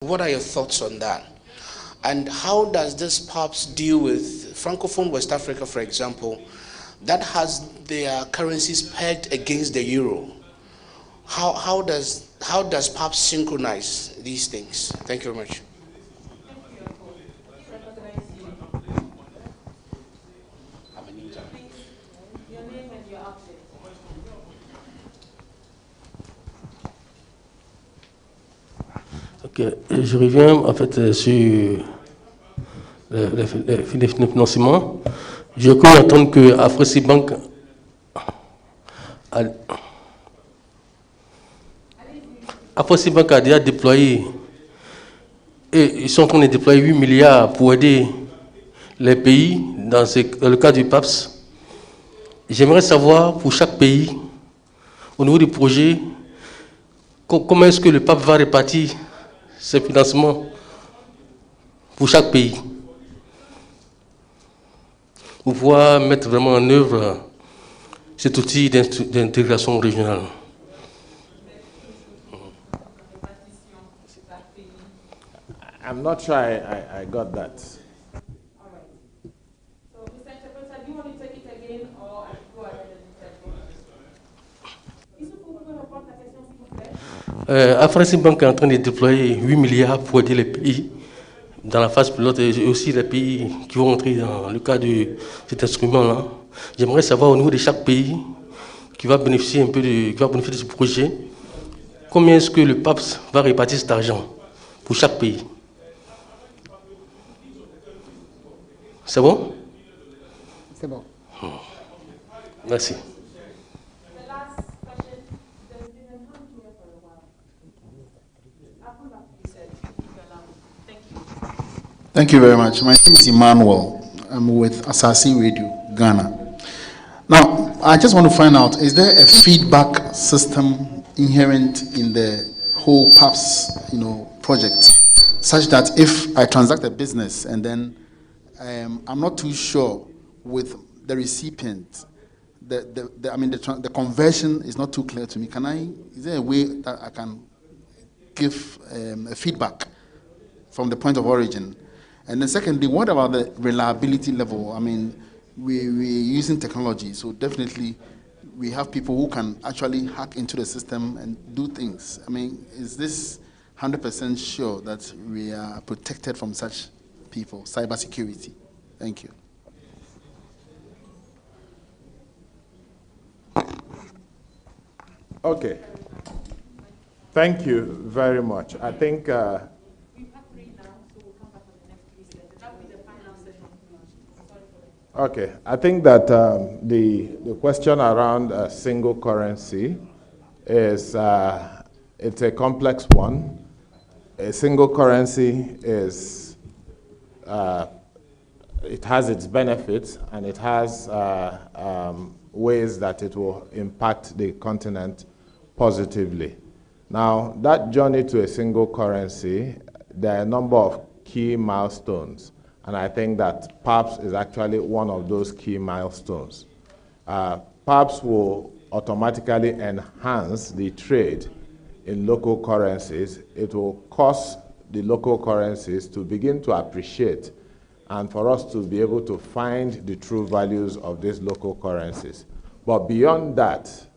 What are your thoughts on that? And how does this PAPSS deal with Francophone West Africa, for example, that has their currencies pegged against the euro? How does PAPSS synchronize these things? Thank you very much. Ok, je reviens en fait sur le financement. Je crois entendre que Afrosibank a déjà déployé, et ils sont en train de déployer 8 milliards pour aider les pays dans le cadre du PAPSS. J'aimerais savoir pour chaque pays, au niveau du projet, comment est-ce que le PAPSS va répartir ces financements pour chaque pays, pour pouvoir mettre vraiment en œuvre cet outil d'intégration régionale. I'm not sure I got that. All right. So, Mr. Interpreter, do you want to take it again or I go ahead and interpret? Afrosibank est en train de déployer 8 milliards pour aider les pays dans la phase pilote et aussi les pays qui vont entrer dans le cadre de cet instrument-là. J'aimerais savoir au niveau de chaque pays qui va bénéficier de ce projet, combien est-ce que le PAPSS va répartir cet argent pour chaque pays. C'est bon? C'est bon. Merci. Thank you very much. My name is Emmanuel. I'm with Asasi Radio, Ghana. Now, I just want to find out, is there a feedback system inherent in the whole PAPSS, project, such that if I transact a business and then I'm not too sure with the recipient, the conversion is not too clear to me. Is there a way that I can give a feedback from the point of origin? And then secondly, what about the reliability level? I mean, we're using technology, so definitely we have people who can actually hack into the system and do things. I mean, is this 100% sure that we are protected from such people, cybersecurity? Thank you. Okay. Thank you very much. I think okay, I think that the question around a single currency is it's a complex one. A single currency is it has its benefits and it has ways that it will impact the continent positively. Now, that journey to a single currency, there are a number of key milestones. And I think that PAPSS is actually one of those key milestones. PAPSS will automatically enhance the trade in local currencies. It will cause the local currencies to begin to appreciate and for us to be able to find the true values of these local currencies. But beyond that,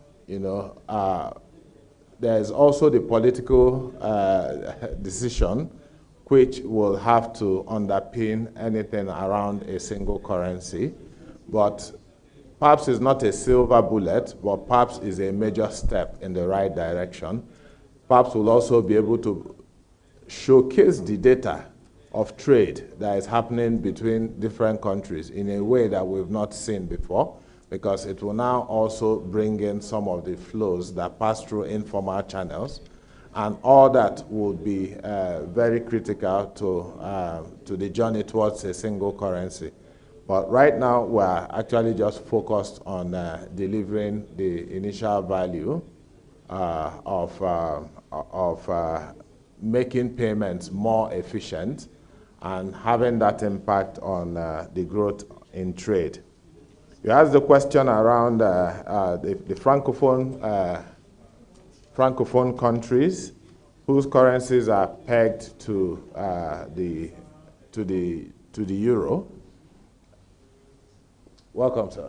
there's also the political decision which will have to underpin anything around a single currency. But PAPSS is not a silver bullet, but PAPSS is a major step in the right direction. PAPSS will also be able to showcase the data of trade that is happening between different countries in a way that we've not seen before, because it will now also bring in some of the flows that pass through informal channels. And all that will be very critical to the journey towards a single currency. But right now, we're actually just focused on delivering the initial value of making payments more efficient and having that impact on the growth in trade. You asked the question around the Francophone countries whose currencies are pegged to the euro. Welcome, sir.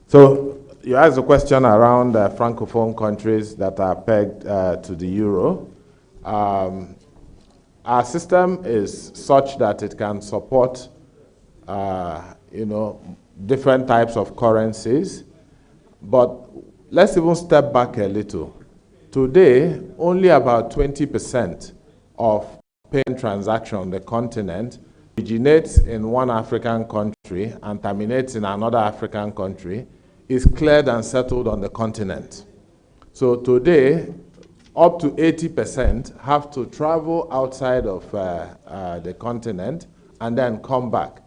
So you asked a question around francophone countries that are pegged to the euro. Our system is such that it can support, different types of currencies. But let's even step back a little. Today, only about 20% of payment transactions on the continent originates in one African country and terminates in another African country, is cleared and settled on the continent. So today, up to 80% have to travel outside of the continent and then come back.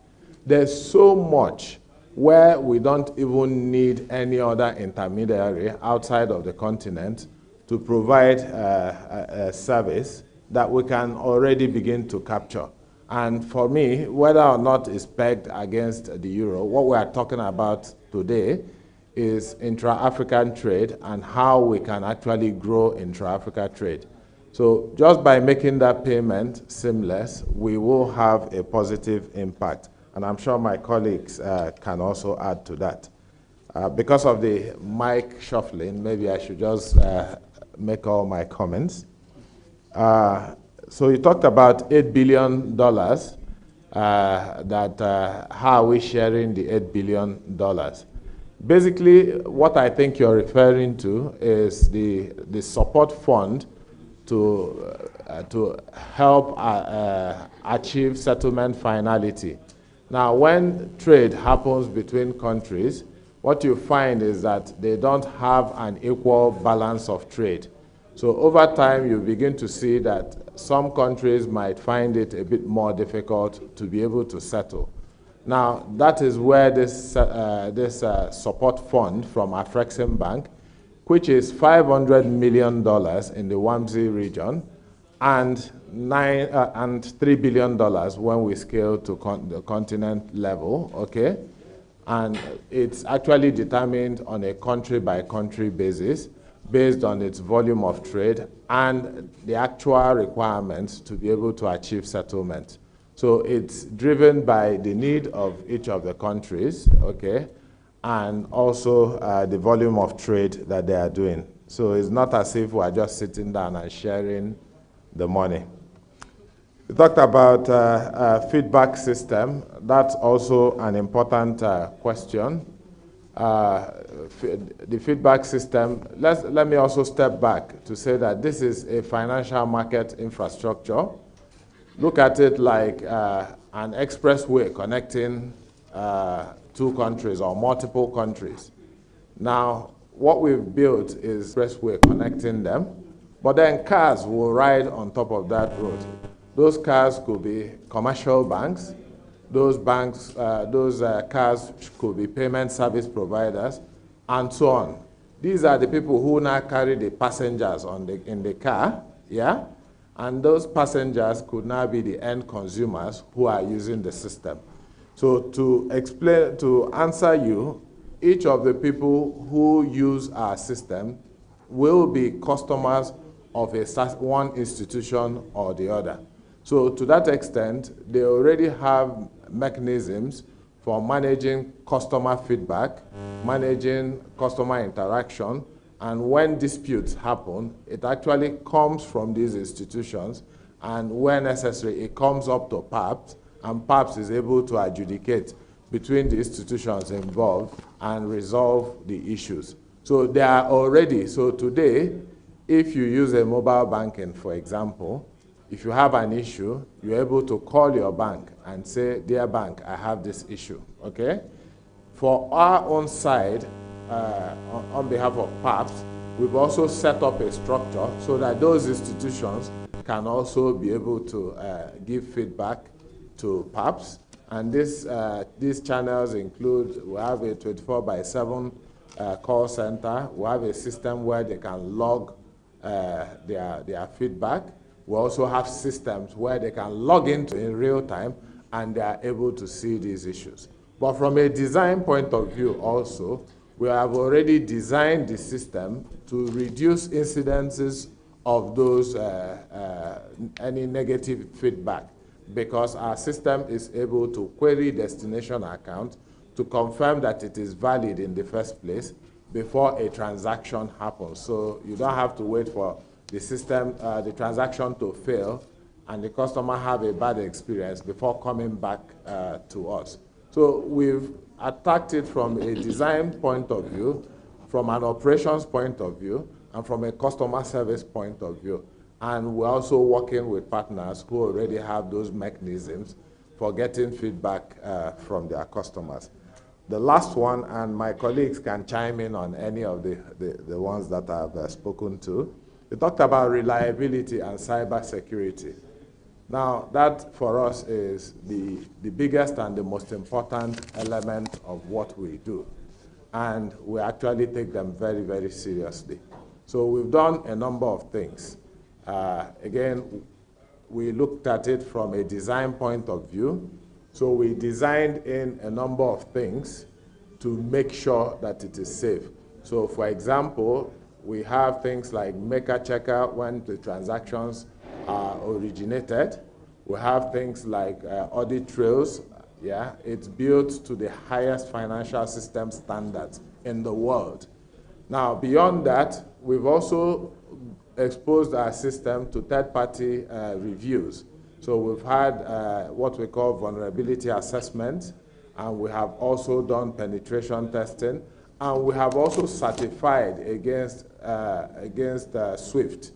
There's so much where we don't even need any other intermediary outside of the continent to provide a service that we can already begin to capture. And for me, whether or not it's pegged against the euro, what we are talking about today is intra-African trade and how we can actually grow intra-Africa trade. So just by making that payment seamless, we will have a positive impact. And I'm sure my colleagues can also add to that. Because of the mic shuffling, maybe I should just make all my comments. So you talked about $8 billion, how are we sharing the $8 billion? Basically, what I think you're referring to is the support fund to help achieve settlement finality. Now, when trade happens between countries, what you find is that they don't have an equal balance of trade. So over time, you begin to see that some countries might find it a bit more difficult to be able to settle. Now, that is where this support fund from Afrexim Bank, which is $500 million in the WAMSI region, and $3 billion when we scale to the continent level, okay? And it's actually determined on a country-by-country basis, based on its volume of trade and the actual requirements to be able to achieve settlement. So it's driven by the need of each of the countries, okay, and also the volume of trade that they are doing. So it's not as if we're just sitting down and sharing the money. We talked about feedback system. That's also an important question. The feedback system, let me also step back to say that this is a financial market infrastructure. Look at it like an expressway connecting two countries or multiple countries. Now, what we've built is expressway connecting them, but then cars will ride on top of that road. Those cars could be commercial banks. Those cars could be payment service providers, and so on. These are the people who now carry the passengers in the car, yeah? And those passengers could now be the end consumers who are using the system. So to answer you, each of the people who use our system will be customers of one institution or the other. So to that extent, they already have mechanisms for managing customer feedback, managing customer interaction, and when disputes happen, it actually comes from these institutions, and where necessary, it comes up to PAPSS, and PAPSS is able to adjudicate between the institutions involved and resolve the issues. So they are already, so today, if you use a mobile banking, for example, if you have an issue, you're able to call your bank and say, dear bank, I have this issue, okay? For our own side, on behalf of PAPSS, we've also set up a structure so that those institutions can also be able to give feedback to PAPSS. And these channels include, we have a 24/7 call center. We have a system where they can log their feedback. We also have systems where they can log into in real time and they are able to see these issues. But from a design point of view also, we have already designed the system to reduce incidences of those any negative feedback, because our system is able to query destination account to confirm that it is valid in the first place before a transaction happens. So you don't have to wait for the system, the transaction to fail and the customer have a bad experience before coming back to us. So we've attacked it from a design point of view, from an operations point of view, and from a customer service point of view. And we're also working with partners who already have those mechanisms for getting feedback from their customers. The last one, and my colleagues can chime in on any of the ones that I've spoken to, they talked about reliability and cyber security. Now, that for us is the biggest and the most important element of what we do. And we actually take them very, very seriously. So we've done a number of things. Again, we looked at it from a design point of view. So we designed in a number of things to make sure that it is safe. So for example, we have things like maker checker when the transactions are originated. We have things like audit trails. Yeah, it's built to the highest financial system standards in the world. Now, beyond that, we've also exposed our system to third-party reviews. So we've had what we call vulnerability assessment, and we have also done penetration testing, and we have also certified against SWIFT.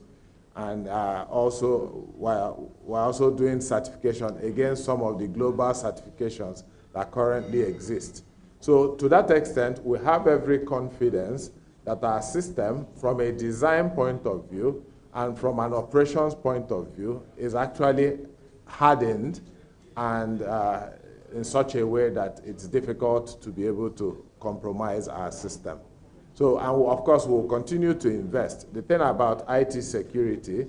And also, we're also doing certification against some of the global certifications that currently exist. So to that extent, we have every confidence that our system, from a design point of view and from an operations point of view, is actually hardened and in such a way that it's difficult to be able to compromise our system. So, and of course, we'll continue to invest. The thing about IT security,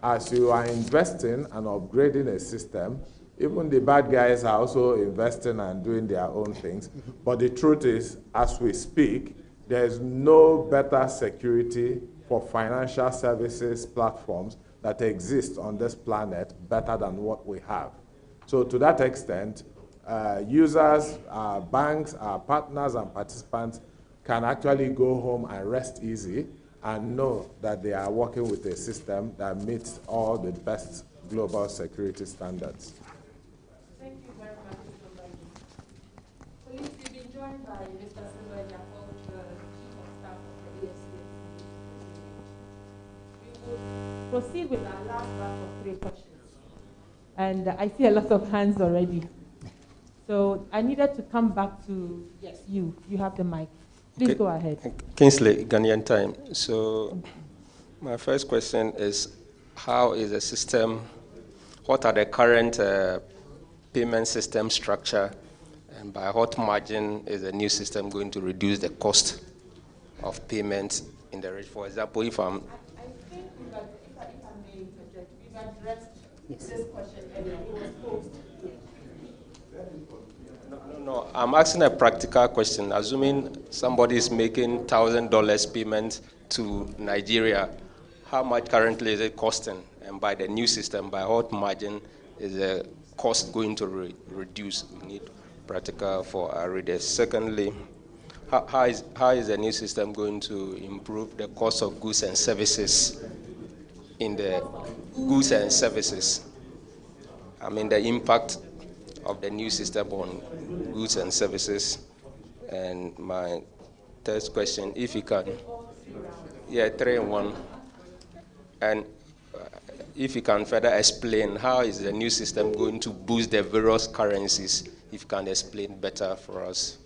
as you are investing and upgrading a system, even the bad guys are also investing and doing their own things. But the truth is, as we speak, there's no better security for financial services platforms that exist on this planet better than what we have. So to that extent, users, our banks, our partners and participants can actually go home and rest easy and know that they are working with a system that meets all the best global security standards. Thank you very much, Mr. Mbagi. Police, we've been joined by Mr. Silva Yako, the Chief of Staff of the AFCFTA. We will proceed with our last batch of 3 questions. And I see a lot of hands already. So I needed to come back to, yes, you have the mic. Please okay. Go ahead. Kingsley, Ghanaian Time. So my first question is, how is the system, what are the current payment system structure, and by what margin is the new system going to reduce the cost of payment in the range? For example, if I'm... I think if I may interject, we've addressed this question earlier. It was posed. No, I'm asking a practical question. Assuming somebody is making $1,000 payment to Nigeria, how much currently is it costing? And by the new system, by what margin is the cost going to reduce? We need practical for our readers. Secondly, how is the new system going to improve the cost of goods and services in the goods and services? I mean, the impact of the new system on goods and services. And my third question, if you can, 3 in 1. And if you can further explain how is the new system going to boost the various currencies, if you can explain better for us,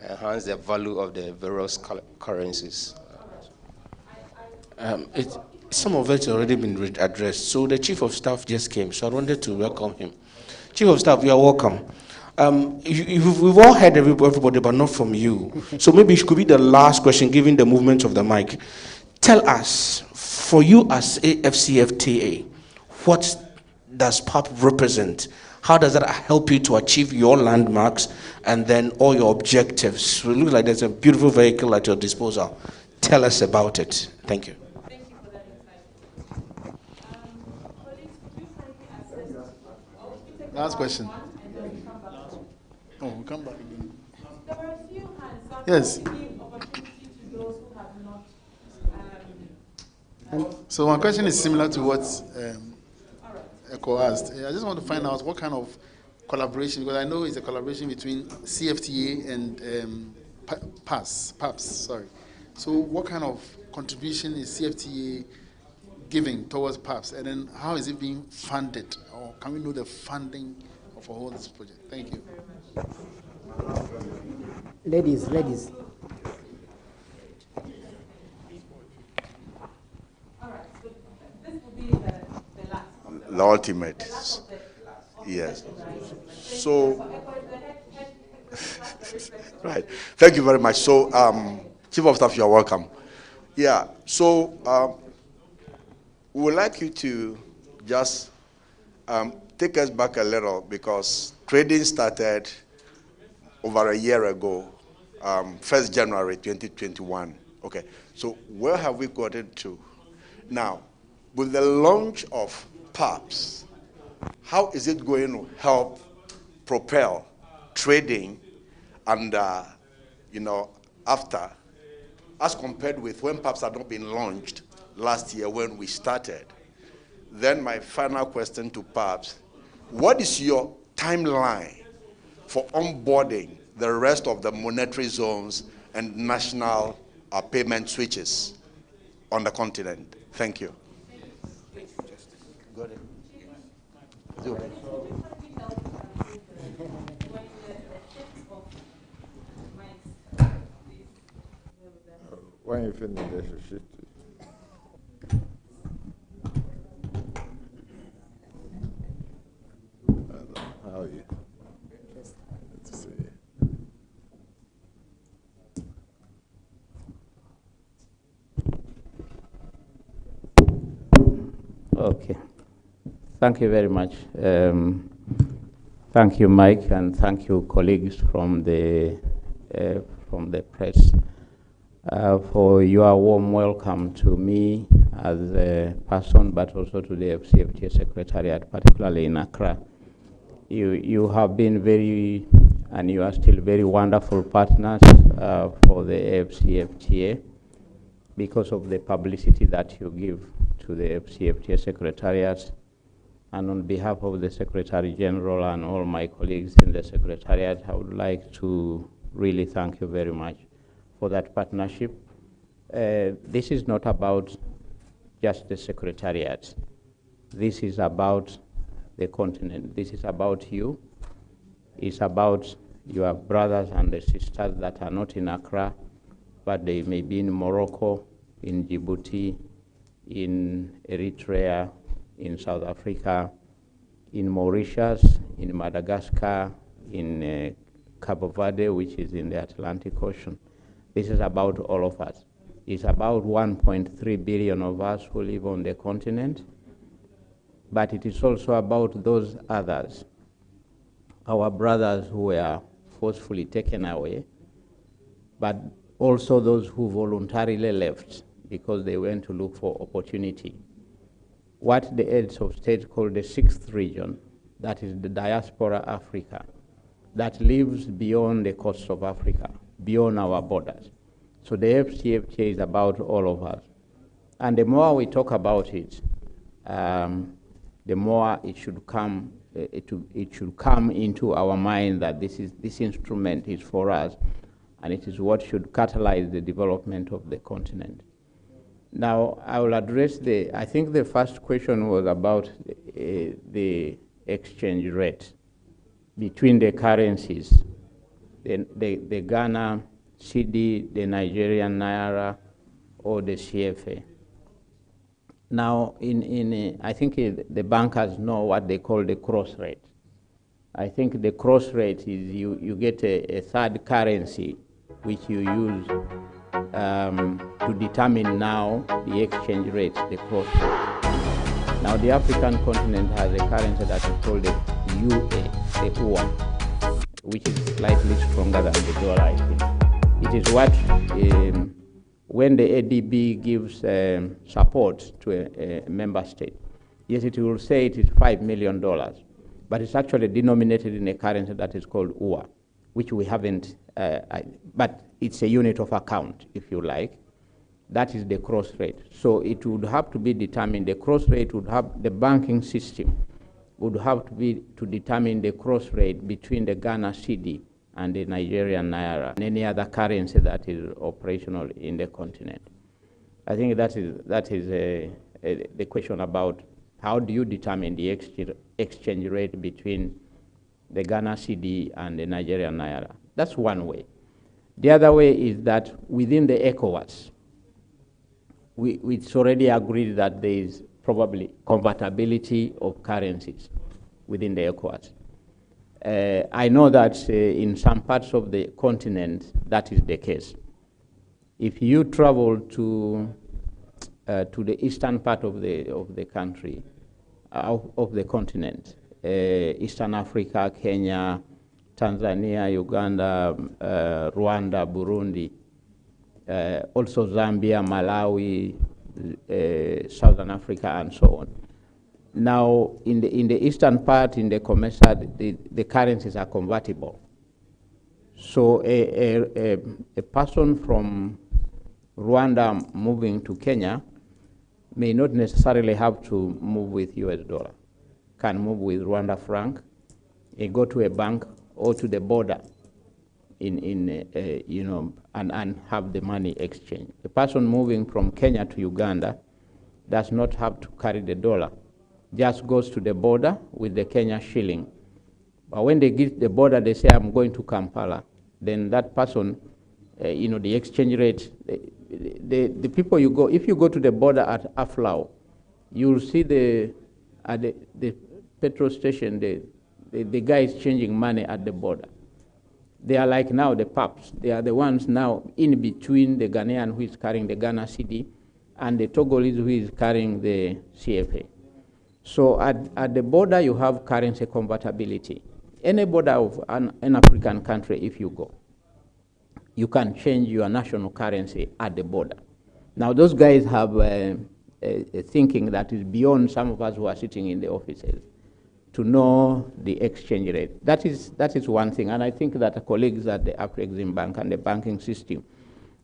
enhance the value of the various currencies. Some of it's already been addressed. So the Chief of Staff just came, so I wanted to welcome him. Chief of Staff, you are welcome. We've all heard everybody, but not from you. So maybe it could be the last question, given the movement of the mic. Tell us, for you as AFCFTA, what does PAP represent? How does that help you to achieve your landmarks and then all your objectives? It looks like there's a beautiful vehicle at your disposal. Tell us about it. Thank you. Thank you for that insight. Last question. And then we come back. Oh, we'll come back again. There were a few hands. So I'm Yes. going to give opportunity to those who have not. So my question is similar to what All right. Echo asked. I just want to find out what kind of collaboration, because I know it's a collaboration between CFTA and PAPSS, sorry. So what kind of contribution is CFTA giving towards PAPSS, and then how is it being funded, or can we know the funding of all this project? Thank you. Ladies. All right. So this will be the last. The ultimate. Yes. So, right. Thank you very much. So, Chief of Staff, you are welcome. Yeah. So, we would like you to just take us back a little, because trading started over a year ago, 1st January 2021. Okay. So, where have we gotten to now? With the launch of PAPSS, how is it going to help propel trading and, after, as compared with when PAPSS had not been launched last year when we started? Then my final question to PAPSS, what is your timeline for onboarding the rest of the monetary zones and national payment switches on the continent? Thank you. Got it. When you finish, they should shift it. How are you? Good to see you. Okay. Thank you very much. Thank you, Mike, and thank you, colleagues from the press, for your warm welcome to me as a person, but also to the FCFTA Secretariat, particularly in Accra. You have been very, and you are still very wonderful partners for the FCFTA because of the publicity that you give to the FCFTA Secretariat. And on behalf of the Secretary General and all my colleagues in the Secretariat, I would like to really thank you very much for that partnership. This is not about just the Secretariat. This is about the continent. This is about you. It's about your brothers and the sisters that are not in Accra, but they may be in Morocco, in Djibouti, in Eritrea, in South Africa, in Mauritius, in Madagascar, in Cabo Verde, which is in the Atlantic Ocean. This is about all of us. It's about 1.3 billion of us who live on the continent, but it is also about those others, our brothers who were forcefully taken away, but also those who voluntarily left because they went to look for opportunity. What the heads of state call the 6th region, that is the diaspora Africa, that lives beyond the coast of Africa, beyond our borders. So the FCFTA is about all of us. And the more we talk about it, the more it should come into our mind that this instrument is for us, and it is what should catalyze the development of the continent. Now, I will address I think the first question was about the exchange rate between the currencies, the Ghana CD, the Nigerian Naira, or the CFA. Now, I think the bankers know what they call the cross rate. I think the cross rate is you get a third currency which you use to determine now the exchange rate, the cross rate. Now, the African continent has a currency that is called the UA, the UA, which is slightly stronger than the dollar, I think. It is what, when the ADB gives support to a member state, yes, it will say it is $5 million. but it's actually denominated in a currency that is called UA, which we haven't, but it's a unit of account, if you like. That is the cross rate. So it would have to be determined, the cross rate would have, the banking system would have to be to determine the cross rate between the Ghana cedi and the Nigerian naira and any other currency that is operational in the continent. I think that is the question about how do you determine the exchange rate between the Ghana cedi and the Nigerian naira. That's one way. The other way is that within the ECOWAS, it's already agreed that there is probably convertibility of currencies within the ECOWAS. I know that in some parts of the continent, that is the case. If you travel to the eastern part of the country, of the continent, Eastern Africa, Kenya, Tanzania, Uganda, Rwanda, Burundi, also Zambia, Malawi, Southern Africa, and so on. Now, in the eastern part, in the COMESA, the currencies are convertible. So a person from Rwanda moving to Kenya may not necessarily have to move with US dollar. Can move with Rwanda franc, go to a bank or to the border and have the money exchange. A person moving from Kenya to Uganda does not have to carry the dollar, just goes to the border with the Kenya shilling. But when they get the border, they say, I'm going to Kampala. Then that person, the exchange rate, the people you go, if you go to the border at Aflao, you'll see at the petrol station, the guy is changing money at the border. They are like now the PAPSS. They are the ones now in between the Ghanaian who is carrying the Ghana cedi and the Togolese who is carrying the CFA. So at the border, you have currency convertibility. Any border of an African country, if you go, you can change your national currency at the border. Now, those guys have a thinking that is beyond some of us who are sitting in the offices to know the exchange rate. That is one thing, and I think that the colleagues at the Afrexim Bank and the banking system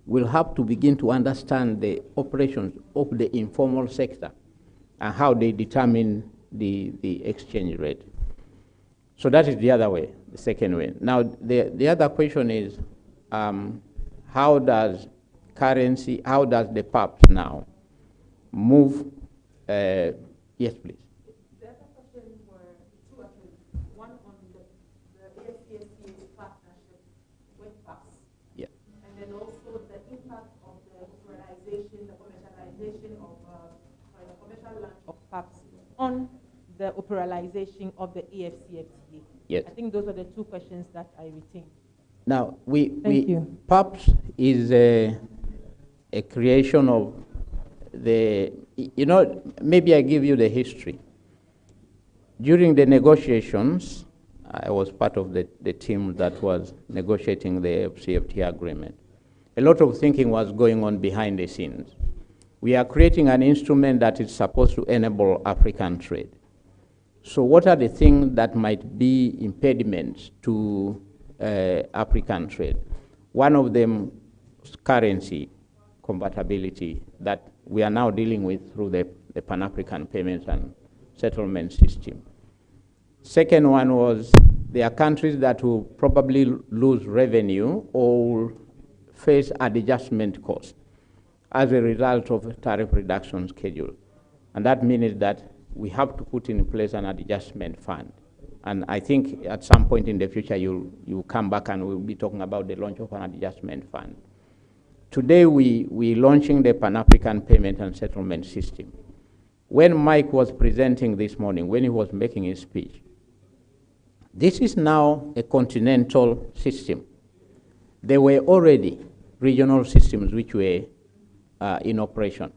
will have to begin to understand the operations of the informal sector and how they determine the exchange rate. So that is the other way, the second way. Now, the other question is, how does the PAPSS now move? Yes, please. The other questions were two actually. One on the AFCSC's partnership with PAPSS. Yeah. And then also the impact of the commercialization, the commercial launch of PAPSS on the operationalization of the AFCFTA. Yes. I think those are the two questions that I retain. Now, PAPSS is a creation of maybe I give you the history. During the negotiations, I was part of the team that was negotiating the CFTA agreement. A lot of thinking was going on behind the scenes. We are creating an instrument that is supposed to enable African trade. So what are the things that might be impediments to African trade? One of them is currency convertibility that we are now dealing with through the Pan-African Payments and Settlement System. Second one was there are countries that will probably lose revenue or face adjustment cost as a result of a tariff reduction schedule. And that means that we have to put in place an adjustment fund. And I think at some point in the future, you'll come back and we'll be talking about the launch of an adjustment fund. Today, we're launching the Pan-African Payment and Settlement System. When Mike was presenting this morning, when he was making his speech, this is now a continental system. There were already regional systems which were in operation.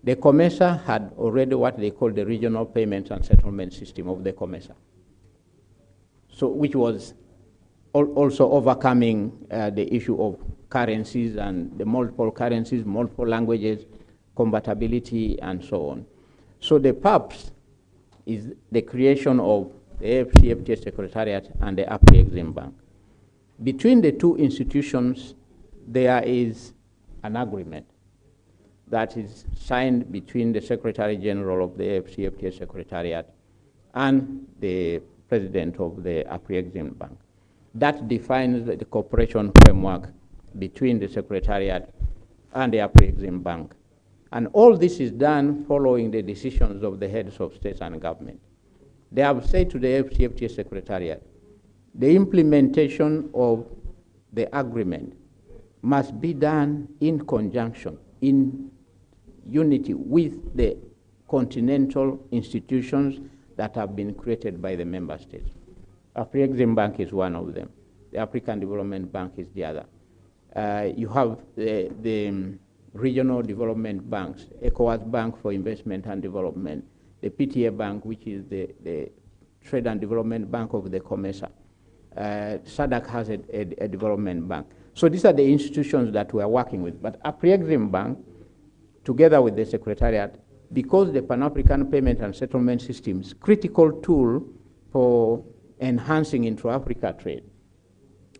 The COMESA had already what they call the Regional Payments and Settlement System of the COMESA, so which was also overcoming the issue of currencies and the multiple currencies, multiple languages, convertibility, and so on. So the PAPSS is the creation of the AFCFTA Secretariat and the Afri-Exim Bank. Between the two institutions, there is an agreement that is signed between the Secretary General of the AFCFTA Secretariat and the President of the Afri-Exim Bank. That defines the cooperation framework between the Secretariat and the Afri-Exim Bank. And all this is done following the decisions of the heads of state and government. They have said to the AFCFTA Secretariat, the implementation of the agreement must be done in conjunction, in unity with the continental institutions that have been created by the member states. Afri-Exim Bank is one of them. The African Development Bank is the other. You have the regional development banks, ECOWAS Bank for Investment and Development, the PTA Bank, which is the Trade and Development Bank of the COMESA. SADC has a development bank. So these are the institutions that we are working with. But Afri-Exim Bank, together with the Secretariat, because the Pan-African Payment and Settlement System is a critical tool for enhancing intra-Africa trade.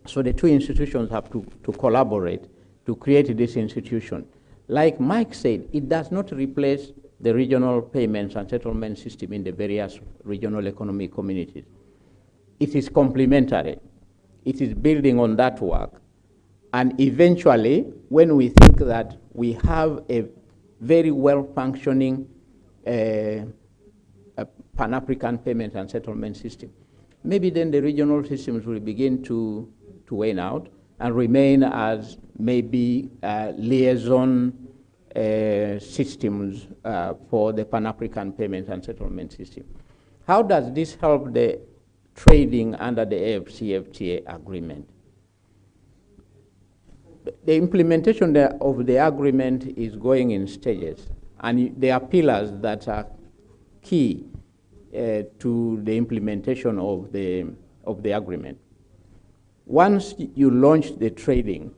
So the two institutions have to collaborate to create this institution. Like Mike said, it does not replace the regional payments and settlement system in the various regional economic communities. It is complementary. It is building on that work. And eventually, when we think that we have a very well-functioning Pan-African payment and settlement system, maybe then the regional systems will begin to wane out and remain as maybe liaison systems for the Pan-African payment and settlement system. How does this help the trading under the AFCFTA agreement? The implementation of the agreement is going in stages, and there are pillars that are key to the implementation of the agreement. Once you launch the trading,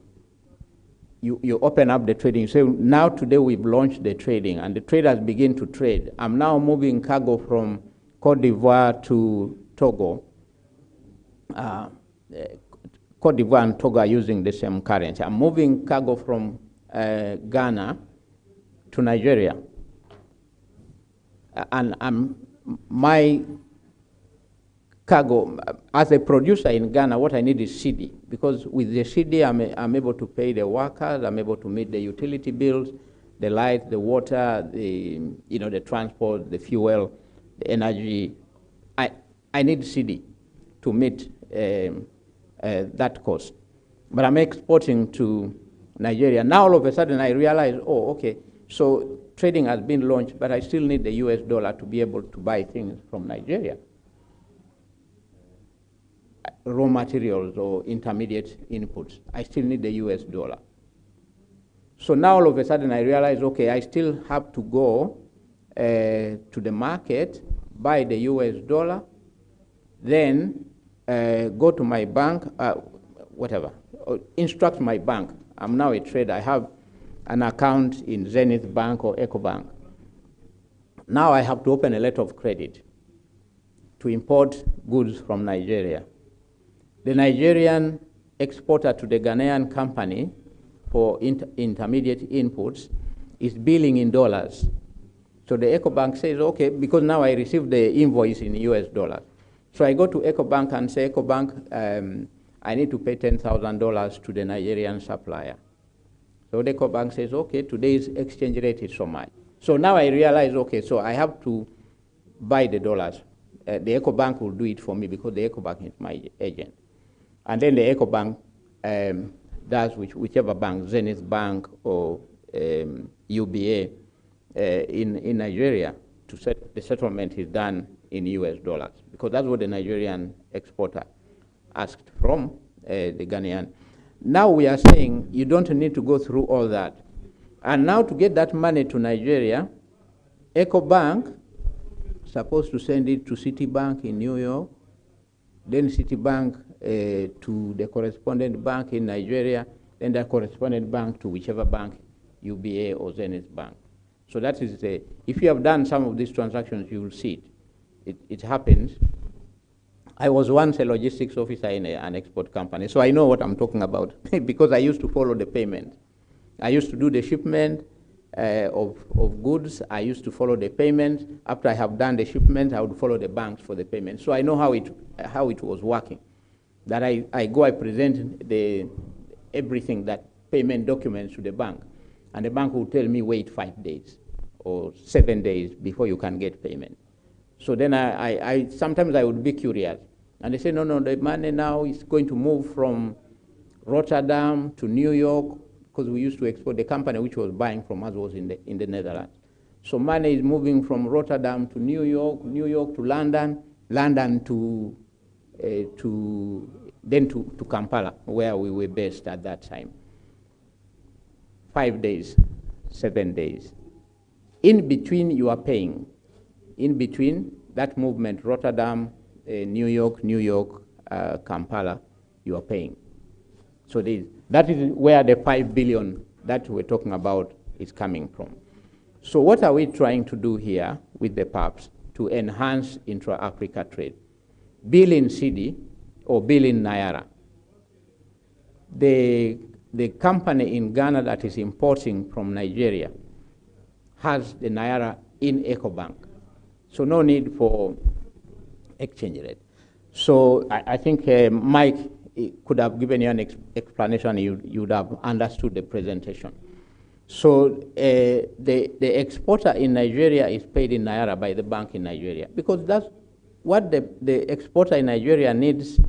you open up the trading. So now today we've launched the trading, and the traders begin to trade. I'm now moving cargo from Cote d'Ivoire to Togo. Cote d'Ivoire and Togo are using the same currency. I'm moving cargo from Ghana to Nigeria. And my cargo, as a producer in Ghana, what I need is CD, because with the CD, I'm able to pay the workers, I'm able to meet the utility bills, the light, the water, the transport, the fuel, the energy. I need CD to meet that cost. But I'm exporting to Nigeria. Now all of a sudden I realize, oh, okay, so trading has been launched, but I still need the US dollar to be able to buy things from Nigeria. Raw materials or intermediate inputs, I still need the US dollar. So now all of a sudden I realize, okay, I still have to go to the market, buy the US dollar, then go to my bank, instruct my bank. I'm now a trader. I have an account in Zenith Bank or EcoBank. Now I have to open a letter of credit to import goods from Nigeria. The Nigerian exporter to the Ghanaian company for intermediate inputs is billing in dollars. So the EcoBank says, okay, because now I received the invoice in US dollars. So I go to EcoBank and say, EcoBank, I need to pay $10,000 to the Nigerian supplier. So the EcoBank says, okay, today's exchange rate is so much. So now I realize, okay, so I have to buy the dollars. The EcoBank will do it for me because the EcoBank is my agent. And then the EcoBank does whichever bank, Zenith Bank or UBA in Nigeria, to set the settlement is done in US dollars, because that's what the Nigerian exporter asked from the Ghanaian. Now we are saying you don't need to go through all that. And now to get that money to Nigeria, EcoBank is supposed to send it to Citibank in New York, then Citibank to the correspondent bank in Nigeria, then that correspondent bank to whichever bank, UBA or Zenith Bank. So that is if you have done some of these transactions, you will see it. It happens I was once a logistics officer in an export company, so I know what I'm talking about because I used to follow the payment. I used to do the shipment of goods. I used to follow the payment. After I have done the shipment, I would follow the banks for the payment. So I know how it was working. That I go, I present everything, that payment documents to the bank, and the bank will tell me wait 5 days or 7 days before you can get payment. So then I sometimes I would be curious, and they say no, the money now is going to move from Rotterdam to New York, because we used to export. The company which was buying from us was in the Netherlands. So money is moving from Rotterdam to New York, New York to London, London to Kampala, where we were based at that time. 5 days, 7 days. In between, you are paying. In between that movement, Rotterdam, New York, Kampala, you are paying. So that is where the 5 billion that we're talking about is coming from. So what are we trying to do here with the PAPSS to enhance intra-Africa trade? Bill in cedi or bill in Naira. The company in Ghana that is importing from Nigeria has the Naira in EcoBank. So no need for exchange rate. So I think Mike could have given you an explanation, you would have understood the presentation. So the exporter in Nigeria is paid in Naira by the bank in Nigeria, because that's what the exporter in Nigeria needs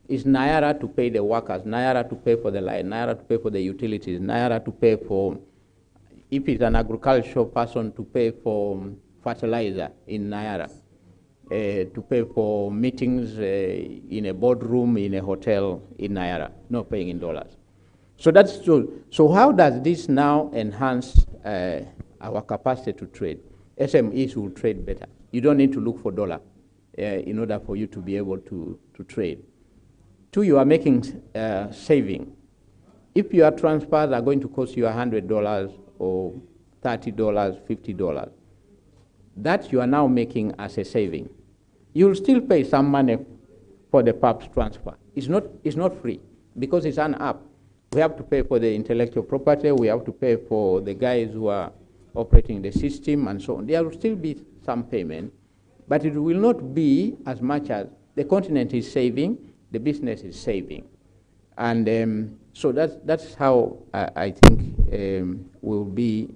is Naira to pay the workers, Naira to pay for the line, Naira to pay for the utilities, Naira to pay for, if it's an agricultural person, to pay for fertilizer in Naira, to pay for meetings in a boardroom, in a hotel in Naira, not paying in dollars. So that's true. So how does this now enhance our capacity to trade? SMEs will trade better. You don't need to look for dollar in order for you to be able to trade. Two, you are making saving. If your transfers are going to cost you $100 or $30, $50, that you are now making as a saving. You'll still pay some money for the PAPSS transfer. It's not free, because it's an app. We have to pay for the intellectual property, we have to pay for the guys who are operating the system and so on. There will still be some payment, but it will not be as much as the continent is saving, the business is saving. And so that's how I think we'll be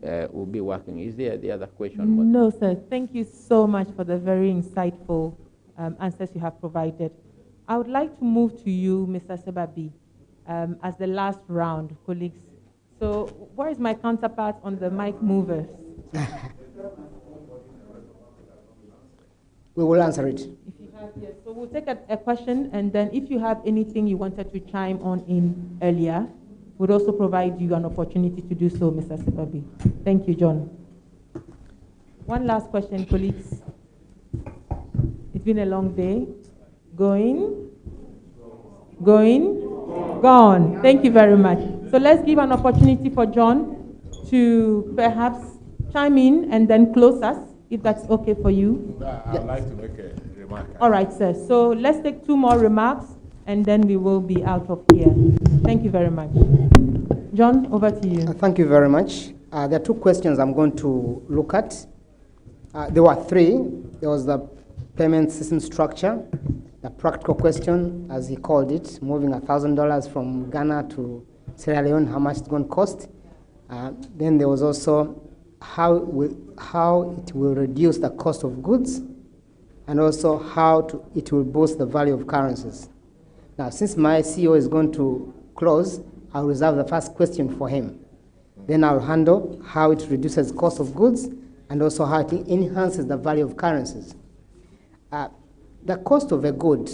working. Is there the other question? No, sir. Thank you so much for the very insightful answers you have provided. I would like to move to you, Mr. Sebabi, as the last round, colleagues. So where is my counterpart on the mic movers? We will answer it. If you have, yes. So we'll take a question, and then if you have anything you wanted to chime on in earlier, we'll also provide you an opportunity to do so, Mr. Sebabi. Thank you, John. One last question, colleagues. It's been a long day. Going, gone. Thank you very much. So let's give an opportunity for John to perhaps chime in and then close us, if that's okay for you. I'd like to make a remark. All right, sir. So let's take 2 more remarks, and then we will be out of here. Thank you very much. John, over to you. Thank you very much. There are 2 questions I'm going to look at. There were 3. There was the payment system structure, the practical question, as he called it, moving $1,000 from Ghana to Sierra Leone, how much it's going to cost. Then there was also how it will reduce the cost of goods, and also how it will boost the value of currencies. Now, since my CEO is going to close, I'll reserve the first question for him. Then I'll handle how it reduces cost of goods and also how it enhances the value of currencies. The cost of a good,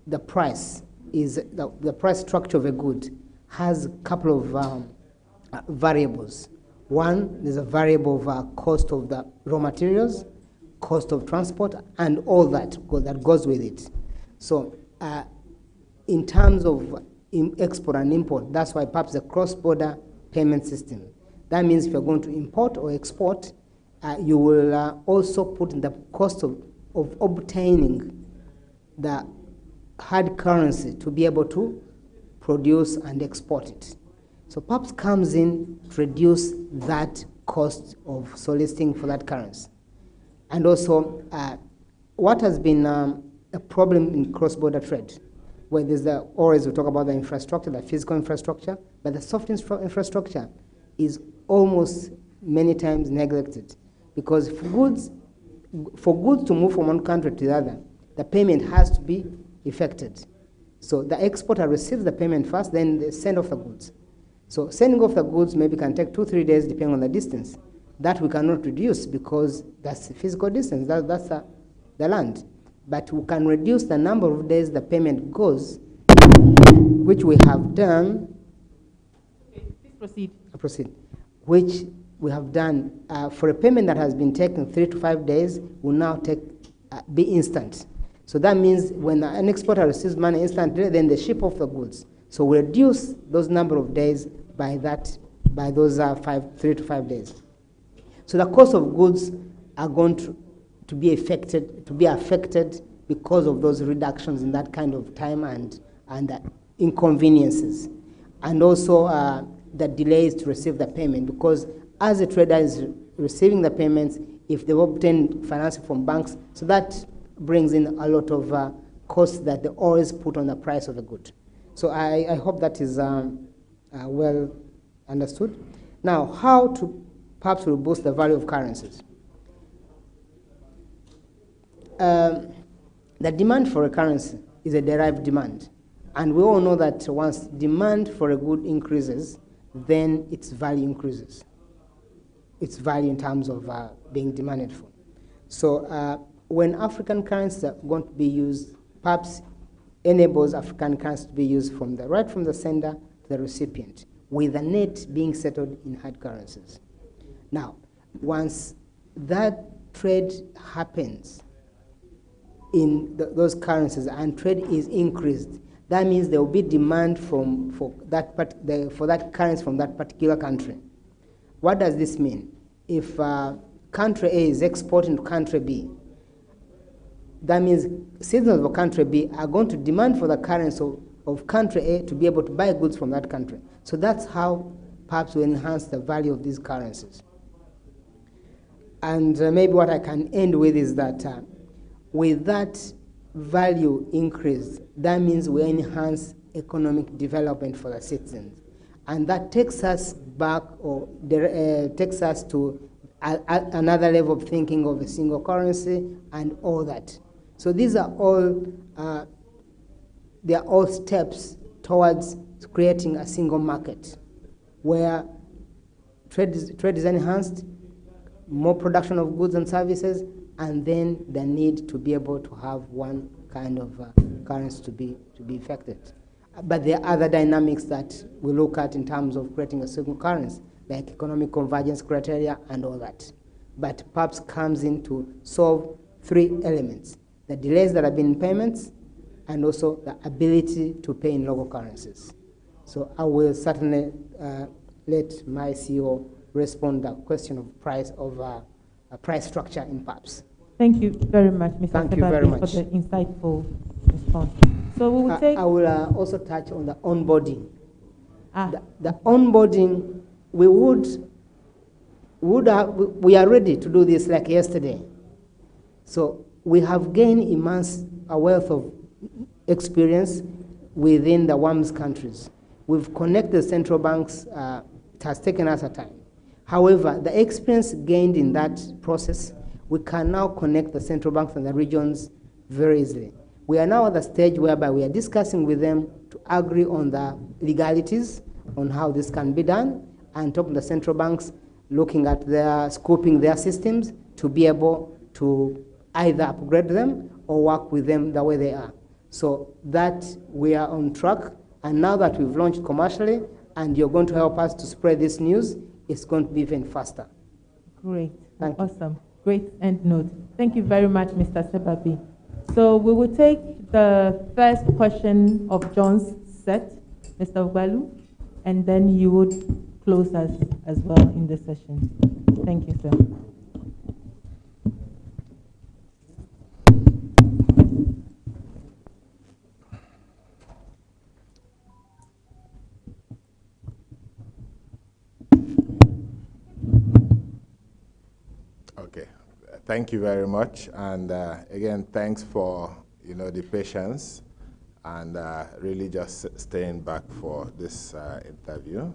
the price structure of a good has a couple of variables. One, there's a variable of cost of the raw materials, cost of transport, and all that goes with it. So in terms of export and import, that's why perhaps the cross-border payment system. That means if you're going to import or export, you will also put in the cost of obtaining the hard currency to be able to produce and export it. So PAPSS comes in to reduce that cost of soliciting for that currency. And also, what has been a problem in cross-border trade, where there's always we talk about the infrastructure, the physical infrastructure, but the soft infrastructure is almost many times neglected, because for goods to move from one country to the other, the payment has to be effected. So the exporter receives the payment first, then they send off the goods. So sending off the goods maybe can take 2-3 days depending on the distance. That we cannot reduce because that's the physical distance, that's the land. But we can reduce the number of days the payment goes, which we have done. Okay, please proceed. Proceed. Which we have done for a payment that has been taken 3 to 5 days will now be instant. So that means when an exporter receives money instantly, then they ship off the goods. So we reduce those number of days by those 3 to 5 days. So the cost of goods are going to be affected because of those reductions in that kind of time and inconveniences, and also the delays to receive the payment, because as a trader is receiving the payments, if they obtain financing from banks, so that brings in a lot of costs that they always put on the price of the good. So I hope that is well understood. Now, how to perhaps will boost the value of currencies? The demand for a currency is a derived demand. And we all know that once demand for a good increases, then its value increases. Its value in terms of being demanded for. So when African currencies are going to be used, PAPSS enables African currency to be used right from the sender to the recipient, with the net being settled in hard currencies. Now, once that trade happens in those currencies and trade is increased, that means there will be demand for that currency from that particular country. What does this mean? If country A is exporting to country B, that means citizens of country B are going to demand for the currency of country A to be able to buy goods from that country. So that's how PAPSS will enhance the value of these currencies. And maybe what I can end with is that with that value increase, that means we enhance economic development for the citizens. And that takes us back, or takes us to another level of thinking of a single currency and all that. So these are all, they are all steps towards creating a single market where trade is enhanced, more production of goods and services, and then the need to be able to have one kind of currency to be effected. But there are other dynamics that we look at in terms of creating a single currency, like economic convergence criteria and all that. But PAPSS comes in to solve 3 elements: the delays that have been in payments, and also the ability to pay in local currencies. So I will certainly let my CEO respond to the question of price structure in PAPSS. Thank you very much, Mr. Thank you very much for the insightful response. So we will take. I will also touch on the onboarding. The onboarding, we are ready to do this like yesterday. So we have gained immense wealth of experience within the WAMS countries. We've connected central banks. It has taken us a time. However, the experience gained in that process, we can now connect the central banks and the regions very easily. We are now at the stage whereby we are discussing with them to agree on the legalities on how this can be done, and talking to the central banks, looking at scoping their systems to be able to either upgrade them or work with them the way they are. So that we are on track, and now that we've launched commercially and you're going to help us to spread this news, it's going to be even faster. Great. Thank you. Awesome. Great end note. Thank you very much, Mr. Sebabi. So we will take the first question of John's set, Mr. Ogbalu, and then you would close us as well in the session. Thank you, sir. Thank you very much. And again, thanks for the patience and really just staying back for this interview.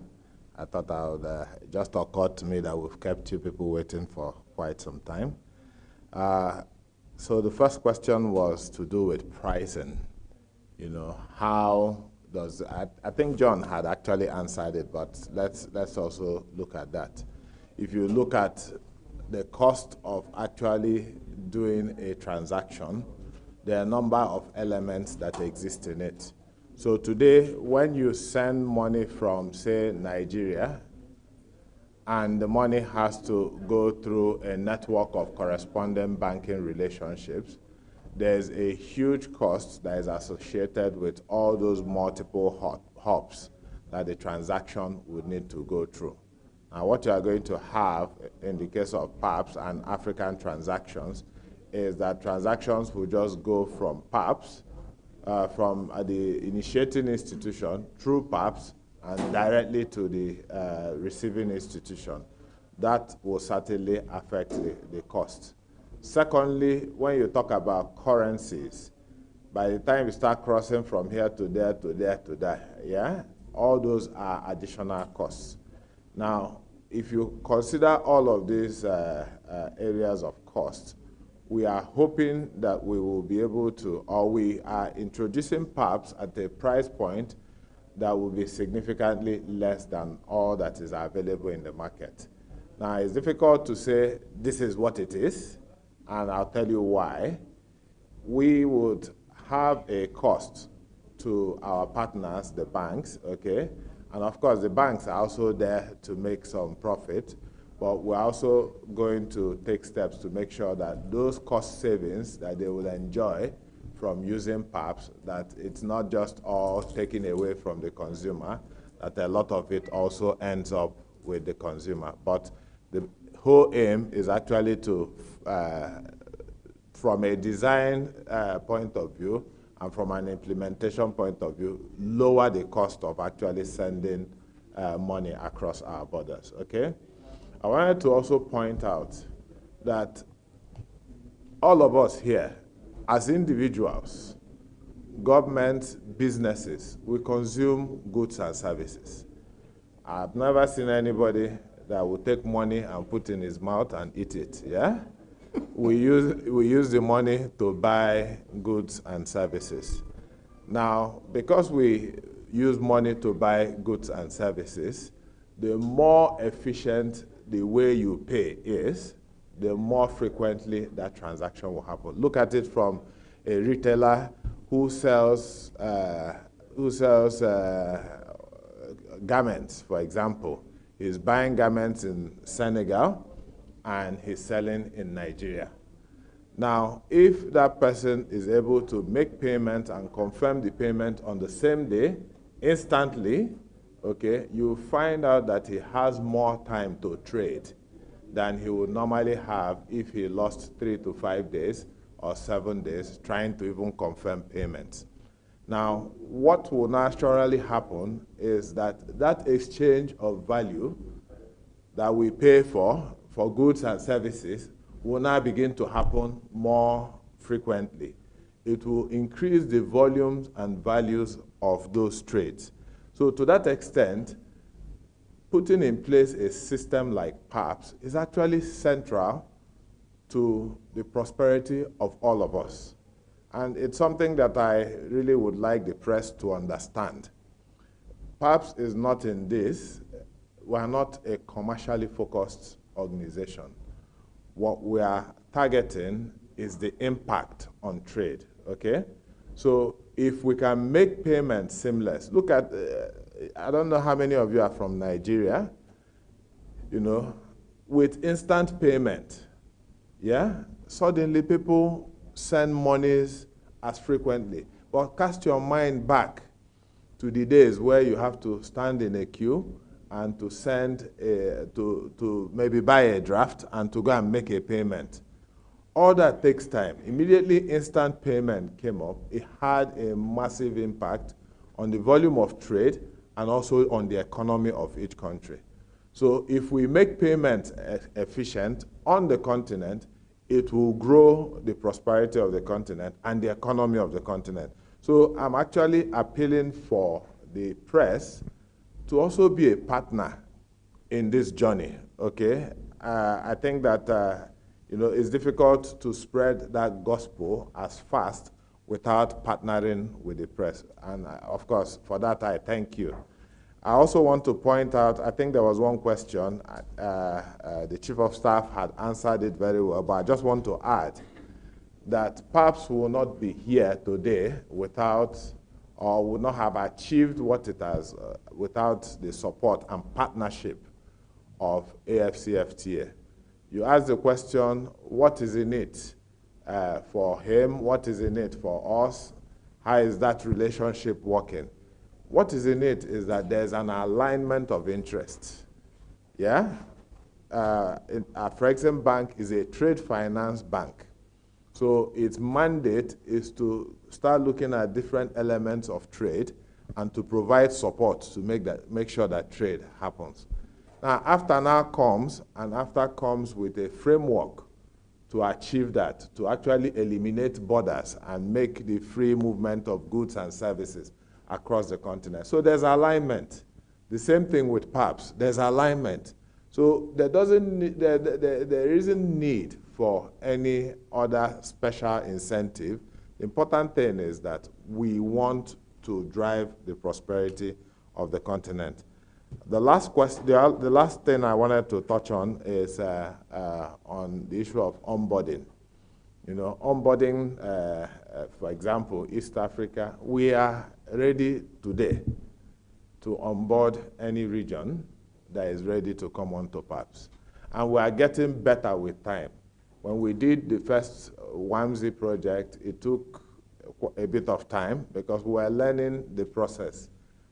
I thought I would, just occurred to me that we've kept you people waiting for quite some time. So the first question was to do with pricing. How does, I think John had actually answered it, but let's also look at that. If you look at the cost of actually doing a transaction, there are a number of elements that exist in it. So today, when you send money from, say, Nigeria, and the money has to go through a network of corresponding banking relationships, there's a huge cost that is associated with all those multiple hops that the transaction would need to go through. Now, what you are going to have in the case of PAPSS and African transactions is that transactions will just go from PAPSS, from the initiating institution through PAPSS and directly to the receiving institution. That will certainly affect the cost. Secondly, when you talk about currencies, by the time you start crossing from here to there to there to there, yeah, all those are additional costs. Now, if you consider all of these areas of cost, we are hoping that we will be able to, or we are introducing PAPSS at a price point that will be significantly less than all that is available in the market. Now, it's difficult to say this is what it is, and I'll tell you why. We would have a cost to our partners, the banks, okay? And of course, the banks are also there to make some profit, but we're also going to take steps to make sure that those cost savings that they will enjoy from using PAPSS, that it's not just all taken away from the consumer, that a lot of it also ends up with the consumer. But the whole aim is actually to, from a design point of view and from an implementation point of view, lower the cost of actually sending money across our borders, okay? I wanted to also point out that all of us here, as individuals, governments, businesses, we consume goods and services. I've never seen anybody that will take money and put in his mouth and eat it, yeah? We use the money to buy goods and services. Now, because we use money to buy goods and services, the more efficient the way you pay is, the more frequently that transaction will happen. Look at it from a retailer who sells garments, for example. He's buying garments in Senegal and he's selling in Nigeria. Now, if that person is able to make payment and confirm the payment on the same day, instantly, okay, you find out that he has more time to trade than he would normally have if he lost 3 to 5 days or 7 days trying to even confirm payments. Now, what will naturally happen is that that exchange of value that we pay for goods and services will now begin to happen more frequently. It will increase the volumes and values of those trades. So to that extent, putting in place a system like PAPSS is actually central to the prosperity of all of us. And it's something that I really would like the press to understand. PAPSS is not in this. We are not a commercially focused organization. What we are targeting is the impact on trade, okay? So if we can make payments seamless, look at, I don't know how many of you are from Nigeria, with instant payment, yeah? Suddenly people send monies as frequently. But cast your mind back to the days where you have to stand in a queue and to send, to maybe buy a draft and to go and make a payment. All that takes time. Immediately instant payment came up. It had a massive impact on the volume of trade and also on the economy of each country. So if we make payments efficient on the continent, it will grow the prosperity of the continent and the economy of the continent. So I'm actually appealing for the press to also be a partner in this journey, okay? I think that, it's difficult to spread that gospel as fast without partnering with the press. And of course, for that, I thank you. I also want to point out, I think there was one question, the Chief of Staff had answered it very well, but I just want to add that PAPSS will not be here today without, or would not have achieved what it has without the support and partnership of AFCFTA. You asked the question, what is in it for him? What is in it for us? How is that relationship working? What is in it is that there's an alignment of interest. Yeah? Afrexim Bank is a trade finance bank. So its mandate is to start looking at different elements of trade and to provide support to make sure that trade happens. Now, after comes with a framework to achieve that, to actually eliminate borders and make the free movement of goods and services across the continent. So there's alignment. The same thing with PAPSS. There's alignment. So there isn't need for any other special incentive. The important thing is that we want to drive the prosperity of the continent. The last question, the last thing I wanted to touch on is on the issue of onboarding. Onboarding, for example, East Africa, we are ready today to onboard any region that is ready to come onto PAPSS. And we are getting better with time. When we did the first WAMSI project, it took a bit of time because we were learning the process.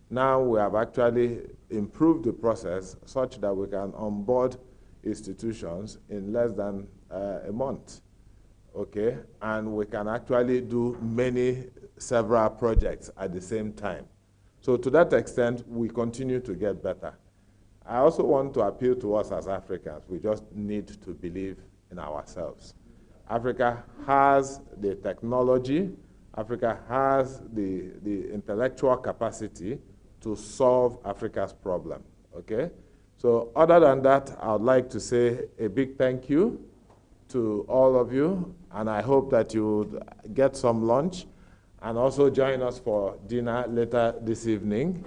Now we have actually improved the process such that we can onboard institutions in less than a month, okay? And we can actually do several projects at the same time. So to that extent, we continue to get better. I also want to appeal to us as Africans. We just need to believe in ourselves. Africa has the technology, Africa has the intellectual capacity to solve Africa's problem, okay? So other than that, I would like to say a big thank you to all of you, and I hope that you get some lunch and also join us for dinner later this evening.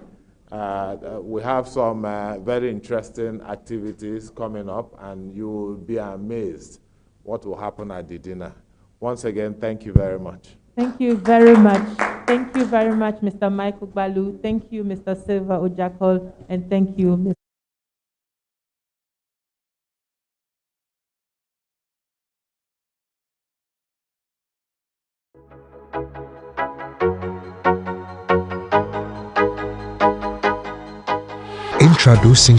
We have some very interesting activities coming up, and you will be amazed what will happen at the dinner. Once again, thank you very much. Thank you very much. Thank you very much, Mr. Michael Balu. Thank you, Mr. Silva Ojakol, and thank you, Mr. Introducing